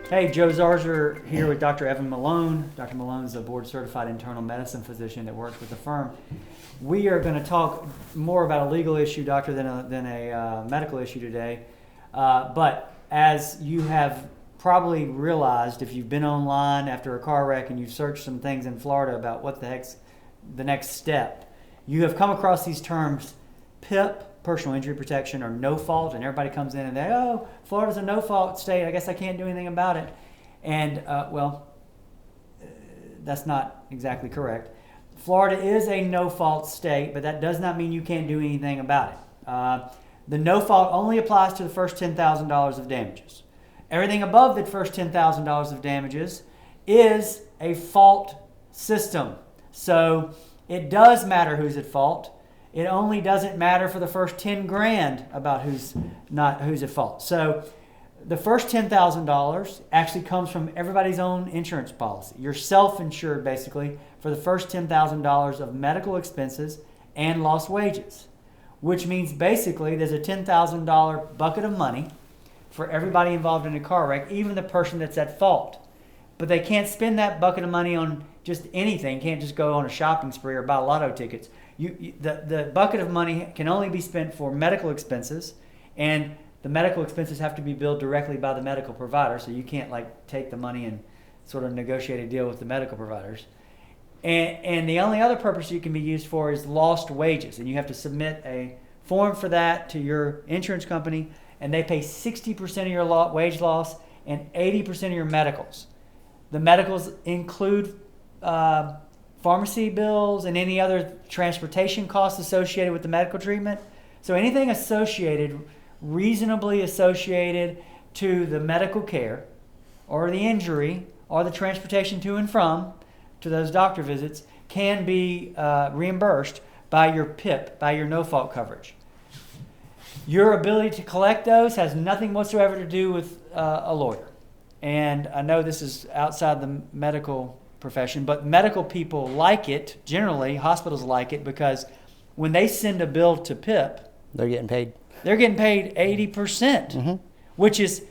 Hey, Joe Zarzaur here with Dr. Evan Malone. Dr. Malone is a board-certified internal medicine physician that works with the firm. We are going to talk more about a legal issue, doctor, than a medical issue today. But as you have probably realized, if you've been online after a car wreck and you've searched some things in Florida about what the heck's the next step, you have come across these terms, PIP, personal injury protection, or no fault, and everybody comes in and they, oh, Florida's a no fault state, I guess I can't do anything about it. And that's not exactly correct. Florida is a no fault state, but that does not mean you can't do anything about it. The no fault only applies to the first $10,000 of damages. Everything above the first $10,000 of damages is a fault system. So it does matter who's at fault. It only doesn't matter for the first 10 grand about who's at fault. So the first $10,000 actually comes from everybody's own insurance policy. You're self-insured basically for the first $10,000 of medical expenses and lost wages, which means basically there's a $10,000 bucket of money for everybody involved in a car wreck, even the person that's at fault. But they can't spend that bucket of money on just anything. Can't just go on a shopping spree or buy lotto tickets. The bucket of money can only be spent for medical expenses, and the medical expenses have to be billed directly by the medical provider, so you can't like take the money and sort of negotiate a deal with the medical providers. And the only other purpose you can be used for is lost wages, and you have to submit a form for that to your insurance company, and they pay 60% of your wage loss and 80% of your medicals. The medicals include pharmacy bills and any other transportation costs associated with the medical treatment. So anything reasonably associated to the medical care or the injury or the transportation to and from to those doctor visits can be reimbursed by your PIP, by your no-fault coverage. Your ability to collect those has nothing whatsoever to do with a lawyer. And I know this is outside the medical profession, but medical people like it. Generally, hospitals like it because when they send a bill to PIP, they're getting paid 80%, which is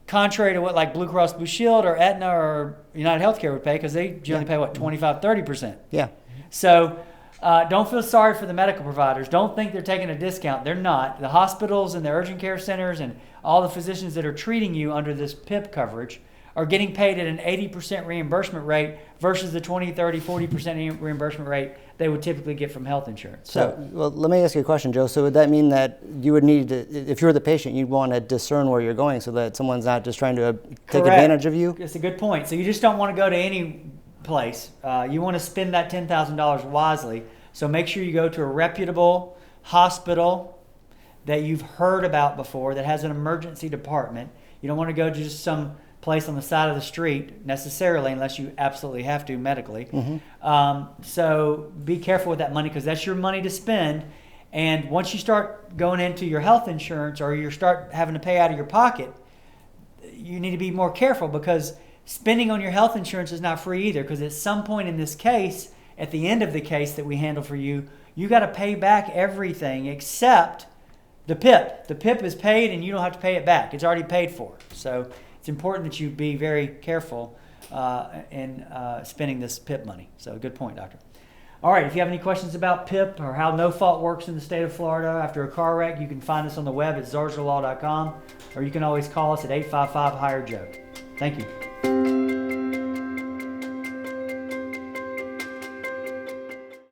contrary to what like Blue Cross Blue Shield or Aetna or United Healthcare would pay, because they generally pay 25-30%. Yeah. So don't feel sorry for the medical providers. Don't think they're taking a discount. They're not. The hospitals and the urgent care centers and all the physicians that are treating you under this PIP coverage are getting paid at an 80% reimbursement rate versus the 20, 30, 40% reimbursement rate they would typically get from health insurance. Well, let me ask you a question, Joe. So would that mean that you would need to, if you're the patient, you'd want to discern where you're going so that someone's not just trying to take advantage of you? It's a good point. So you just don't want to go to any place. You want to spend that $10,000 wisely. So make sure you go to a reputable hospital that you've heard about before that has an emergency department. You don't want to go to just some place on the side of the street necessarily unless you absolutely have to medically. So be careful with that money because that's your money to spend. And once you start going into your health insurance or you start having to pay out of your pocket, you need to be more careful because spending on your health insurance is not free either, because at some point in this case, at the end of the case that we handle for you, you got to pay back everything except the PIP. The PIP is paid and you don't have to pay it back. It's already paid for. So it's important that you be very careful in spending this PIP money. So good point, doctor. All right, if you have any questions about PIP or how no fault works in the state of Florida after a car wreck, you can find us on the web at zarzaurlaw.com, or you can always call us at 855-HIRE-JOE. Thank you.